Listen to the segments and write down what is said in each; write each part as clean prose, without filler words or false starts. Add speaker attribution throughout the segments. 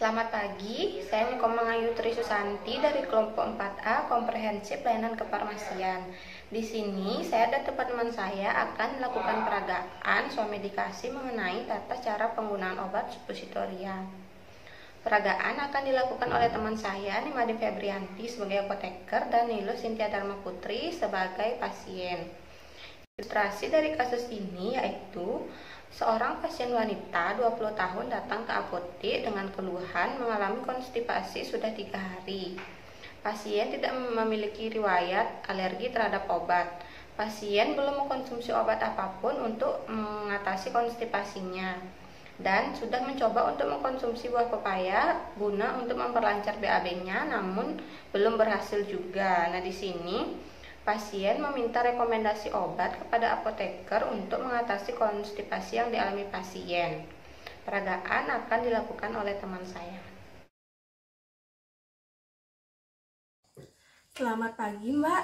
Speaker 1: Selamat pagi, saya Mukomang Ayu Tri Susanti dari kelompok 4A Komprehensif Pelayanan Kefarmasian. Di sini saya dan teman-teman saya akan melakukan peragaan swamedikasi mengenai tata cara penggunaan obat suppositoria. Peragaan akan dilakukan oleh teman saya Nimade Febrianti sebagai apoteker dan Nilo Sintia Dharma Putri sebagai pasien. Ilustrasi dari kasus ini yaitu seorang pasien wanita 20 tahun datang ke apotek dengan keluhan mengalami konstipasi sudah 3 hari. Pasien tidak memiliki riwayat alergi terhadap obat. Pasien belum mengkonsumsi obat apapun untuk mengatasi konstipasinya dan sudah mencoba untuk mengkonsumsi buah pepaya guna untuk memperlancar BAB-nya, namun belum berhasil juga. Nah, di sini pasien meminta rekomendasi obat kepada apoteker untuk mengatasi konstipasi yang dialami pasien. Peragaan akan dilakukan oleh teman saya.
Speaker 2: Selamat pagi Mbak,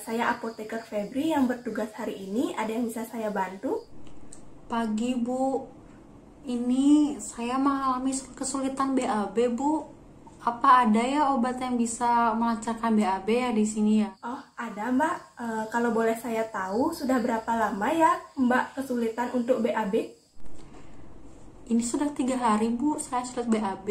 Speaker 2: saya apoteker Febri yang bertugas hari ini. Ada yang bisa saya bantu?
Speaker 3: Pagi Bu, ini saya mengalami kesulitan BAB Bu. Apa ada ya obat yang bisa melancarkan BAB ya di sini ya?
Speaker 2: Oh, ada Mbak. Kalau boleh saya tahu, sudah berapa lama ya Mbak kesulitan untuk BAB?
Speaker 3: Ini sudah 3 hari Bu, saya sulit BAB.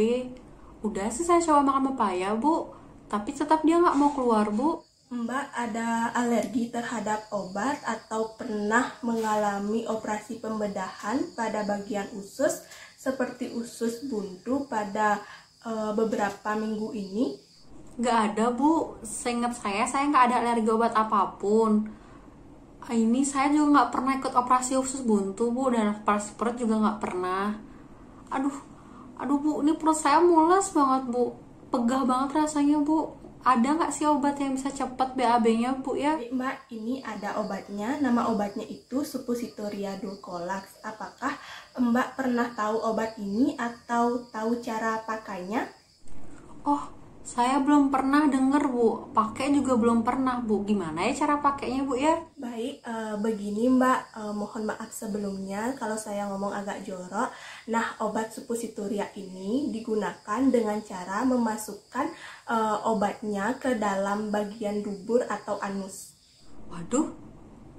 Speaker 3: Udah sih saya coba makan pepaya Bu, tapi tetap dia nggak mau keluar Bu.
Speaker 2: Mbak ada alergi terhadap obat atau pernah mengalami operasi pembedahan pada bagian usus seperti usus buntu pada beberapa minggu ini?
Speaker 3: Nggak ada Bu, seingat saya nggak ada alergi obat apapun. Ini saya juga nggak pernah ikut operasi usus buntu Bu, dan operasi perut juga nggak pernah. Aduh Bu, ini perut saya mules banget Bu, pegah banget rasanya Bu. Ada nggak sih obat yang bisa cepat BAB-nya Bu ya?
Speaker 2: Mbak, ini ada obatnya. Nama obatnya itu Suppositoria Dulcolax. Apakah Mbak pernah tahu obat ini atau tahu cara pakainya?
Speaker 3: Oh, saya belum pernah denger Bu. Pakai juga belum pernah Bu. Gimana ya cara pakainya Bu ya?
Speaker 2: Baik, begini Mbak, mohon maaf sebelumnya kalau saya ngomong agak jorok. Nah, obat suppositoria ini digunakan dengan cara memasukkan obatnya ke dalam bagian dubur atau anus.
Speaker 3: Waduh,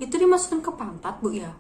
Speaker 3: itu dimasukkan ke pantat Bu ya?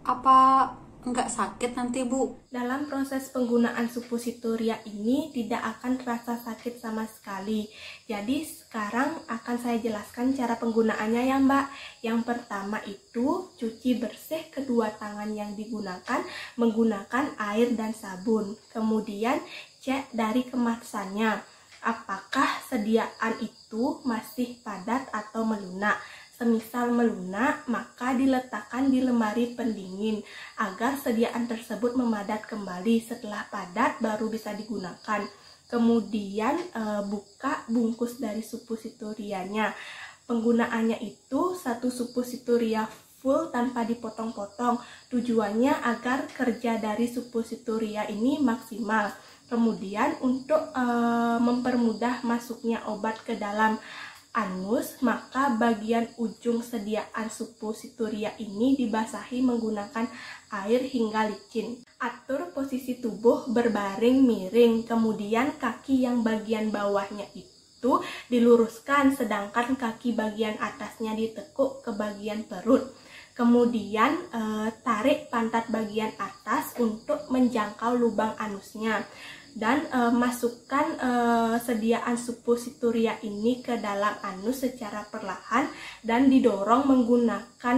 Speaker 3: Apa nggak sakit nanti Bu?
Speaker 2: Dalam proses penggunaan suppositoria ini tidak akan terasa sakit sama sekali. Jadi sekarang akan saya jelaskan cara penggunaannya ya Mbak. Yang pertama itu cuci bersih kedua tangan yang digunakan menggunakan air dan sabun. Kemudian cek dari kemasannya, apakah sediaan itu masih padat atau melunak. Semisal melunak, maka diletakkan di lemari pendingin agar sediaan tersebut memadat kembali. Setelah padat baru bisa digunakan. Kemudian buka bungkus dari suppositorianya. Penggunaannya itu satu suppositoria full tanpa dipotong-potong. Tujuannya agar kerja dari suppositoria ini maksimal. Kemudian untuk mempermudah masuknya obat ke dalam anus, maka bagian ujung sediaan suppositoria ini dibasahi menggunakan air hingga licin. Atur posisi tubuh berbaring miring, kemudian kaki yang bagian bawahnya itu diluruskan, sedangkan kaki bagian atasnya ditekuk ke bagian perut. Kemudian tarik pantat bagian atas untuk menjangkau lubang anusnya. Dan masukkan sediaan suppositoria ini ke dalam anus secara perlahan dan didorong menggunakan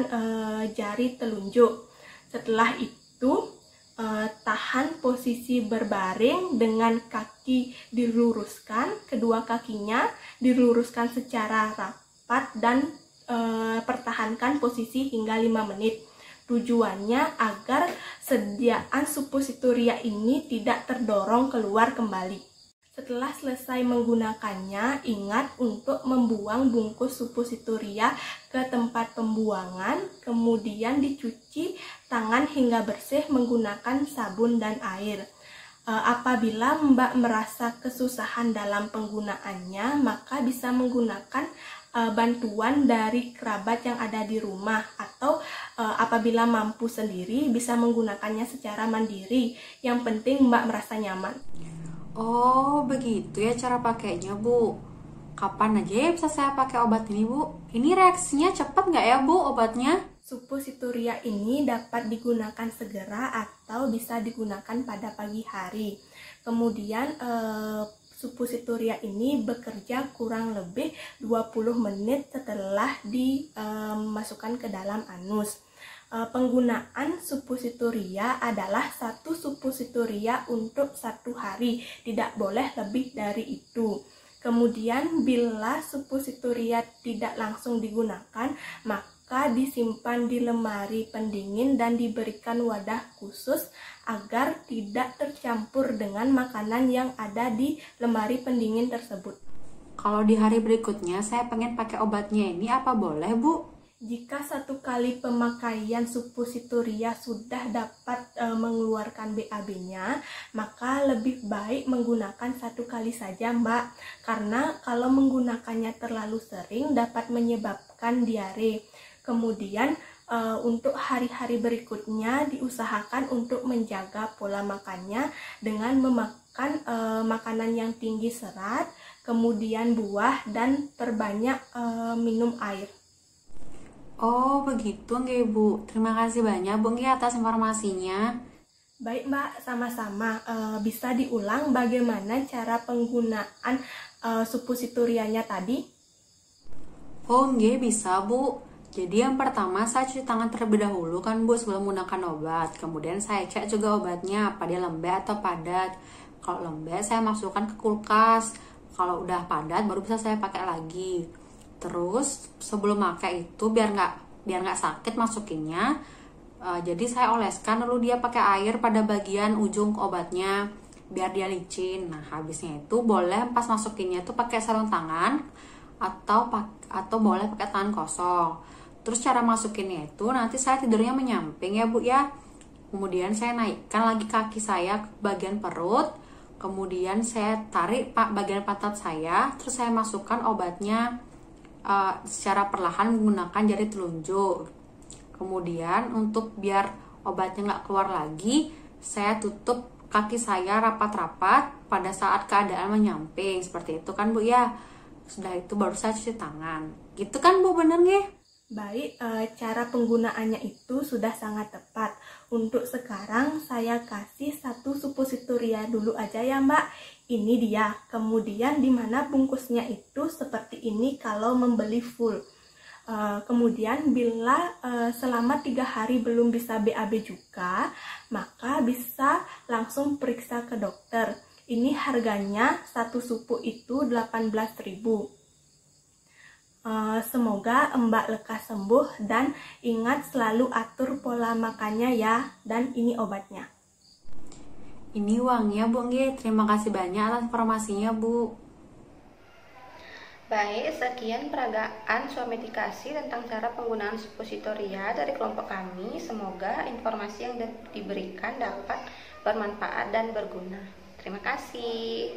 Speaker 2: jari telunjuk. Setelah itu tahan posisi berbaring dengan kaki diluruskan, kedua kakinya diluruskan secara rapat dan pertahankan posisi hingga 5 menit. Tujuannya agar sediaan suppositoria ini tidak terdorong keluar kembali. Setelah selesai menggunakannya, ingat untuk membuang bungkus suppositoria ke tempat pembuangan, kemudian dicuci tangan hingga bersih menggunakan sabun dan air. Apabila Mbak merasa kesusahan dalam penggunaannya, maka bisa menggunakan bantuan dari kerabat yang ada di rumah, atau apabila mampu sendiri bisa menggunakannya secara mandiri. Yang penting Mbak merasa nyaman.
Speaker 3: Oh, begitu ya cara pakainya, Bu. Kapan aja ya bisa saya pakai obat ini, Bu? Ini reaksinya cepat nggak ya, Bu, obatnya?
Speaker 2: Suppositoria ini dapat digunakan segera atau bisa digunakan pada pagi hari. Kemudian suppositoria ini bekerja kurang lebih 20 menit setelah dimasukkan ke dalam anus. Penggunaan suppositoria adalah satu suppositoria untuk 1 hari, tidak boleh lebih dari itu. Kemudian bila suppositoria tidak langsung digunakan, maka disimpan di lemari pendingin dan diberikan wadah khusus agar tidak tercampur dengan makanan yang ada di lemari pendingin tersebut.
Speaker 3: Kalau di hari berikutnya saya pengen pakai obatnya ini, apa boleh, Bu?
Speaker 2: Jika 1 kali pemakaian suppositoria sudah dapat mengeluarkan BAB-nya, maka lebih baik menggunakan 1 kali saja, Mbak. Karena kalau menggunakannya terlalu sering dapat menyebabkan diare. Kemudian untuk hari-hari berikutnya diusahakan untuk menjaga pola makannya dengan memakan makanan yang tinggi serat, kemudian buah, dan perbanyak minum air.
Speaker 3: Oh, begitu nggih, Bu. Terima kasih banyak, Bu, nggih, atas informasinya.
Speaker 2: Baik, Mbak, sama-sama. Bisa diulang bagaimana cara penggunaan suppositorianya tadi?
Speaker 3: Oh, nggih, bisa, Bu. Jadi yang pertama saya cuci tangan terlebih dahulu kan, Bu, sebelum menggunakan obat. Kemudian saya cek juga obatnya, apa dia lembek atau padat. Kalau lembek saya masukkan ke kulkas. Kalau udah padat baru bisa saya pakai lagi. Terus sebelum pakai itu biar nggak sakit masukinnya, jadi saya oleskan lalu dia pakai air pada bagian ujung obatnya biar dia licin. Nah, habisnya itu boleh pas masukinnya itu pakai sarung tangan atau boleh pakai tangan kosong. Terus cara masukinnya itu nanti saya tidurnya menyamping ya, Bu ya. Kemudian saya naikkan lagi kaki saya ke bagian perut. Kemudian saya tarik bagian pantat saya, terus saya masukkan obatnya secara perlahan menggunakan jari telunjuk. Kemudian untuk biar obatnya nggak keluar lagi, saya tutup kaki saya rapat-rapat pada saat keadaan menyamping. Seperti itu kan, Bu ya. Sudah itu baru saya cuci tangan. Gitu kan, Bu, bener nggih?
Speaker 2: Baik, cara penggunaannya itu sudah sangat tepat. Untuk sekarang saya kasih 1 suppositoria dulu aja ya, Mbak. Ini dia. Kemudian di mana bungkusnya itu seperti ini kalau membeli full. Kemudian bila selama 3 hari belum bisa BAB juga, maka bisa langsung periksa ke dokter. Ini harganya 1 supu itu 18.000. Semoga Mbak lekas sembuh dan ingat selalu atur pola makannya ya, dan ini obatnya.
Speaker 3: Ini uangnya, Bu nggih. Terima kasih banyak atas informasinya, Bu.
Speaker 1: Baik, sekian peragaan Swamedikasi tentang cara penggunaan suppositoria dari kelompok kami. Semoga informasi yang diberikan dapat bermanfaat dan berguna. Terima kasih.